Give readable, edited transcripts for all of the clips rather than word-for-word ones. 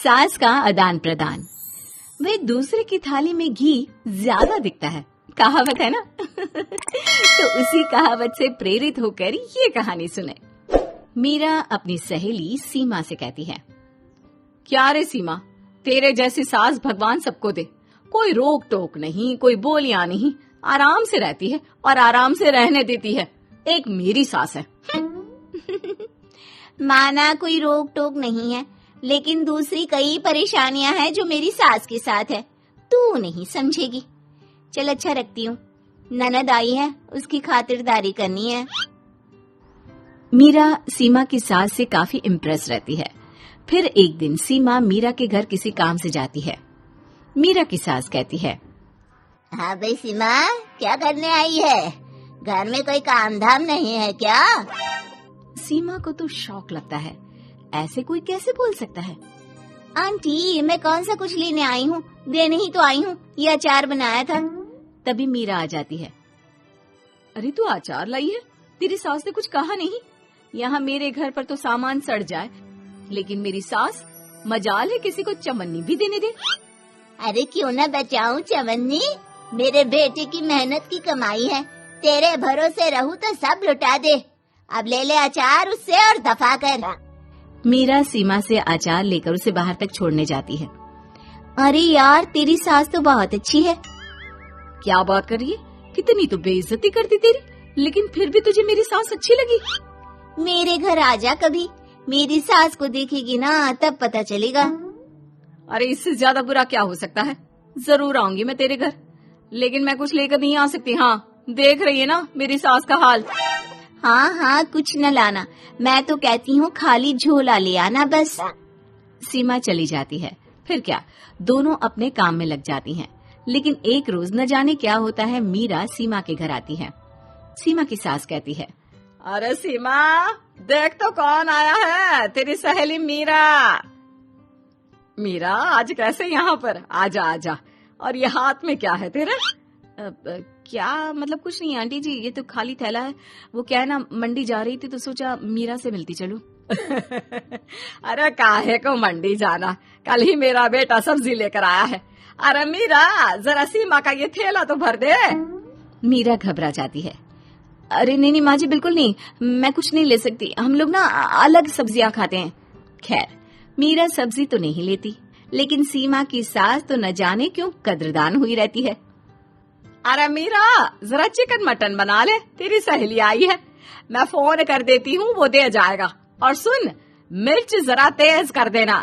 सास का आदान प्रदान। वे दूसरे की थाली में घी ज्यादा दिखता है, कहावत है ना। तो उसी कहावत से प्रेरित होकर ये कहानी सुने। मीरा अपनी सहेली सीमा से कहती है, क्या रे सीमा, तेरे जैसी सास भगवान सबको दे। कोई रोक टोक नहीं, कोई बोलियां नहीं, आराम से रहती है और आराम से रहने देती है। एक मेरी सास है। माना कोई रोक टोक नहीं है, लेकिन दूसरी कई परेशानियां हैं जो मेरी सास के साथ है, तू नहीं समझेगी। चल अच्छा रखती हूँ, ननद आई है, उसकी खातिरदारी करनी है। मीरा सीमा की सास से काफी इम्प्रेस रहती है। फिर एक दिन सीमा मीरा के घर किसी काम से जाती है। मीरा की सास कहती है, हाँ भाई सीमा, क्या करने आई है? घर में कोई काम धाम नहीं है क्या? सीमा को तो शौक लगता है, ऐसे कोई कैसे बोल सकता है। आंटी, मैं कौन सा कुछ लेने आई हूँ, देने ही तो आई हूँ, ये अचार बनाया था। तभी मीरा आ जाती है। अरे तू अचार लाई है? तेरी सास ने कुछ कहा नहीं? यहाँ मेरे घर पर तो सामान सड़ जाए, लेकिन मेरी सास मजाल है किसी को चवन्नी भी देने दे। अरे क्यों न बचाऊं चवन्नी, मेरे बेटे की मेहनत की कमाई है। तेरे भरोसे रहूं तो सब लुटा दे। अब ले ले अचार उससे और दफा कर। मीरा सीमा से अचार लेकर उसे बाहर तक छोड़ने जाती है। अरे यार, तेरी सास तो बहुत अच्छी है। क्या बात कर रही है? कितनी तो बेइज्जती करती तेरी, लेकिन फिर भी तुझे मेरी सास अच्छी लगी। मेरे घर आजा कभी, मेरी सास को देखेगी ना तब पता चलेगा। अरे इससे ज्यादा बुरा क्या हो सकता है। जरूर आऊंगी मैं तेरे घर, लेकिन मैं कुछ लेकर नहीं आ सकती। हाँ, देख रही है ना मेरी सास का हाल। हाँ हाँ, कुछ न लाना, मैं तो कहती हूँ खाली झोला ले आना बस। सीमा चली जाती है। फिर क्या, दोनों अपने काम में लग जाती हैं। लेकिन एक रोज न जाने क्या होता है, मीरा सीमा के घर आती है। सीमा की सास कहती है, अरे सीमा, देख तो कौन आया है, तेरी सहेली मीरा। मीरा, आज कैसे यहाँ पर? आजा आजा। और ये हाथ में क्या है तेरे? क्या मतलब? कुछ नहीं आंटी जी, ये तो खाली थैला है। वो क्या है ना, मंडी जा रही थी तो सोचा मीरा से मिलती चलूं। अरे काहे को मंडी जाना, कल ही मेरा बेटा सब्जी लेकर आया है। अरे मीरा, जरा सीमा का ये थैला तो भर दे। मीरा घबरा जाती है। अरे नहीं माँ जी, बिल्कुल नहीं, मैं कुछ नहीं ले सकती, हम लोग ना अलग सब्जियां खाते हैं। खैर, मीरा सब्जी तो नहीं लेती, लेकिन सीमा की सास तो न जाने क्यों कद्रदान हुई रहती है। अरे मीरा, जरा चिकन मटन बना ले, तेरी सहेली आई है। मैं फोन कर देती हूँ, वो दे जाएगा। और सुन, मिर्च जरा तेज कर देना।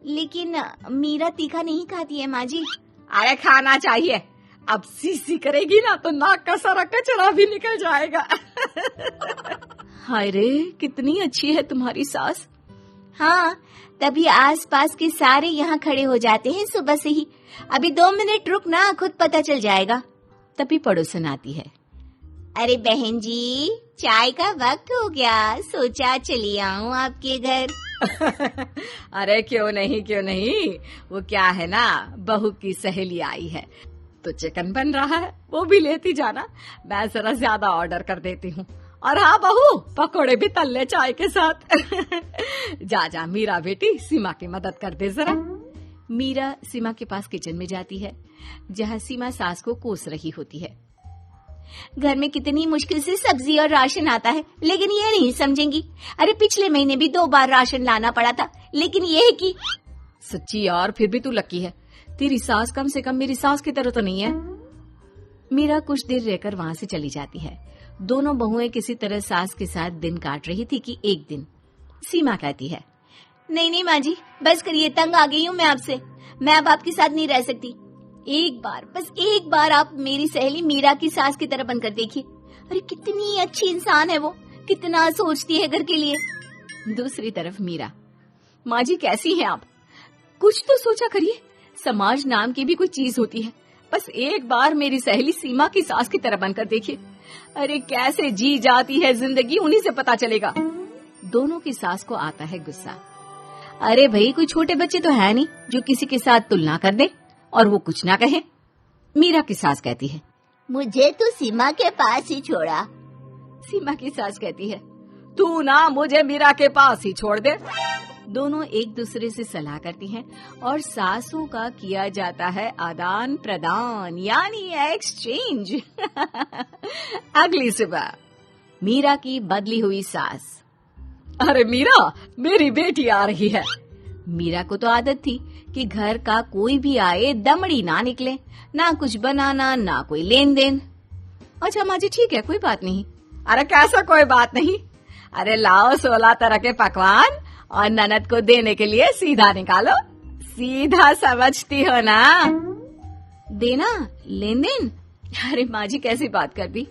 लेकिन मीरा तीखा नहीं खाती है माँ जी। अरे खाना चाहिए, अब सीसी करेगी ना तो नाक का सारा कचरा भी निकल जाएगा। हाय रे, कितनी अच्छी है तुम्हारी सास। हाँ, तभी आसपास के सारे यहाँ खड़े हो जाते हैं सुबह से ही। अभी 2 मिनट रुक ना, खुद पता चल जाएगा। तभी पड़ोसन आती है। अरे बहन जी, चाय का वक्त हो गया, सोचा चली आऊं आपके घर। अरे क्यों नहीं, वो क्या है ना, बहू की सहेली आई है तो चिकन बन रहा है, वो भी लेती जाना। मैं जरा ज्यादा ऑर्डर कर देती हूँ। और हाँ बहू, पकोड़े भी तल ले चाय के साथ। जा मीरा बेटी, सीमा की मदद कर दे जरा। मीरा सीमा के पास किचन में जाती है, जहाँ सीमा सास को कोस रही होती है। घर में कितनी मुश्किल से सब्जी और राशन आता है, लेकिन ये नहीं समझेंगी। अरे पिछले महीने भी 2 बार राशन लाना पड़ा था, लेकिन ये है कि सच्ची यार, फिर भी तू लकी है, तेरी सास कम से कम मेरी सास की तरह तो नहीं है। मीरा कुछ देर रहकर वहाँ से चली जाती है। दोनों बहुएं किसी तरह सास के साथ दिन काट रही थी कि एक दिन सीमा कहती है, नहीं माँ जी, बस करिए, तंग आ गई हूँ मैं आपसे। मैं अब आपके साथ नहीं रह सकती। एक बार, बस एक बार आप मेरी सहेली मीरा की सास की तरह बनकर देखिए। अरे कितनी अच्छी इंसान है वो, कितना सोचती है घर के लिए। दूसरी तरफ मीरा, माँ जी कैसी हैं आप? कुछ तो सोचा करिए, समाज नाम की भी कोई चीज होती है। बस एक बार मेरी सहेली सीमा की सास की तरह बनकर देखिए। अरे कैसे जी जाती है जिंदगी, उन्हीं से पता चलेगा। दोनों की सास को आता है गुस्सा। अरे भाई, कोई छोटे बच्चे तो है नहीं जो किसी के साथ तुलना कर दे और वो कुछ ना कहे। मीरा की सास कहती है, मुझे तो सीमा के पास ही छोड़ा। सीमा की सास कहती है, तू ना मुझे मीरा के पास ही छोड़ दे। दोनों एक दूसरे से सलाह करती हैं और सासों का किया जाता है आदान प्रदान यानी एक्सचेंज। अगली सुबह मीरा की बदली हुई सास। अरे मीरा, मेरी बेटी आ रही है। मीरा को तो आदत थी कि घर का कोई भी आए दमड़ी ना निकले, ना कुछ बनाना ना कोई लेन देन। अच्छा माँ जी ठीक है, कोई बात नहीं। अरे कैसा कोई बात नहीं, अरे लाओ 16 तरह के पकवान और ननद को देने के लिए सीधा निकालो। सीधा समझती हो ना? देना लेन देन? अरे माँ जी कैसी बात कर दी।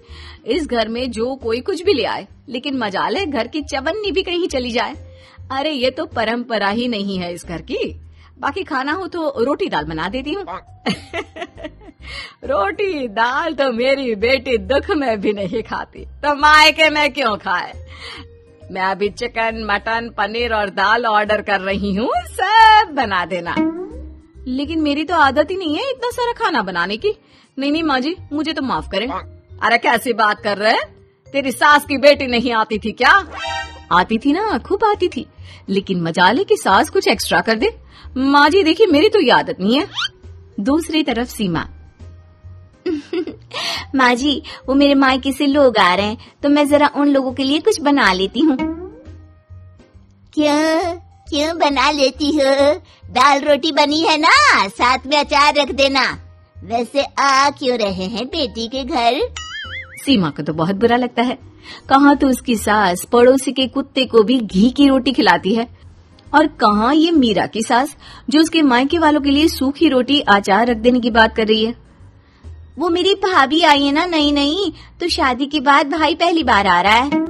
इस घर में जो कोई कुछ भी ले आए, लेकिन मजाल है घर की चवन्नी भी कहीं चली जाए। अरे ये तो परंपरा ही नहीं है इस घर की। बाकी खाना हो तो रोटी दाल बना देती हूँ। रोटी दाल तो मेरी बेटी दुख में भी नहीं खाती, तो मायके में क्यों खाए। मैं अभी चिकन मटन पनीर और दाल ऑर्डर कर रही हूँ, सब बना देना। लेकिन मेरी तो आदत ही नहीं है इतना सारा खाना बनाने की। नहीं माँ जी, मुझे तो माफ करें। अरे कैसी बात कर रहे हैं, तेरी सास की बेटी नहीं आती थी क्या? आती थी ना, खूब आती थी, लेकिन मजाले की सास कुछ एक्स्ट्रा कर दे। माँ जी देखिए, मेरी तो ये आदत नहीं है। दूसरी तरफ सीमा। माँ जी, वो मेरे मायके से लोग आ रहे हैं, तो मैं जरा उन लोगों के लिए कुछ बना लेती हूँ। क्यों बना लेती हो? दाल रोटी बनी है ना, साथ में अचार रख देना। वैसे आ क्यों रहे हैं बेटी के घर? सीमा को तो बहुत बुरा लगता है। कहाँ तो उसकी सास पड़ोसी के कुत्ते को भी घी की रोटी खिलाती है, और कहाँ ये मीरा की सास जो उसके मायके वालों के लिए सूखी रोटी अचार रख देने की बात कर रही है। वो मेरी भाभी आई है ना, नई, तो शादी के बाद भाई पहली बार आ रहा है।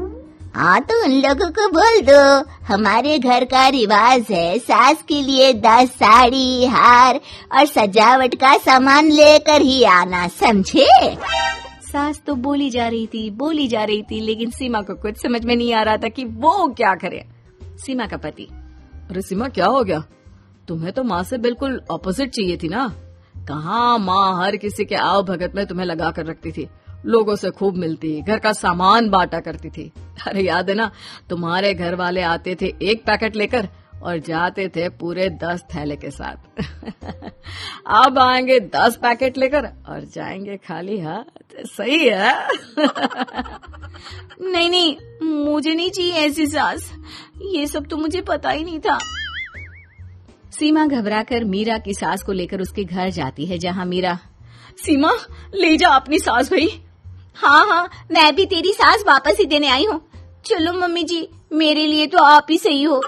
हाँ तो उन लोगों को बोल दो, हमारे घर का रिवाज है सास के लिए 10 साड़ी हार और सजावट का सामान लेकर ही आना, समझे? सास तो बोली जा रही थी, लेकिन सीमा को कुछ समझ में नहीं आ रहा था कि वो क्या करे। सीमा का पति। अरे सीमा क्या हो गया, तुम्हें तो माँ से बिल्कुल ऑपोजिट चाहिए थी ना। कहाँ माँ हर किसी के आओ भगत में तुम्हें लगा कर रखती थी, लोगों से खूब मिलती, घर का सामान बांटा करती थी। अरे याद है ना, तुम्हारे घर वाले आते थे 1 पैकेट लेकर और जाते थे पूरे 10 थैले के साथ। अब आएंगे 10 पैकेट लेकर और जाएंगे खाली हाथ। सही है। नहीं, मुझे नहीं चाहिए ऐसी सास, ये सब तो मुझे पता ही नहीं था। सीमा घबराकर मीरा की सास को लेकर उसके घर जाती है, जहाँ मीरा। सीमा ले जा अपनी सास भाई। हाँ, मैं भी तेरी सास वापस ही देने आई हूँ। चलो मम्मी जी, मेरे लिए तो आप ही सही हो।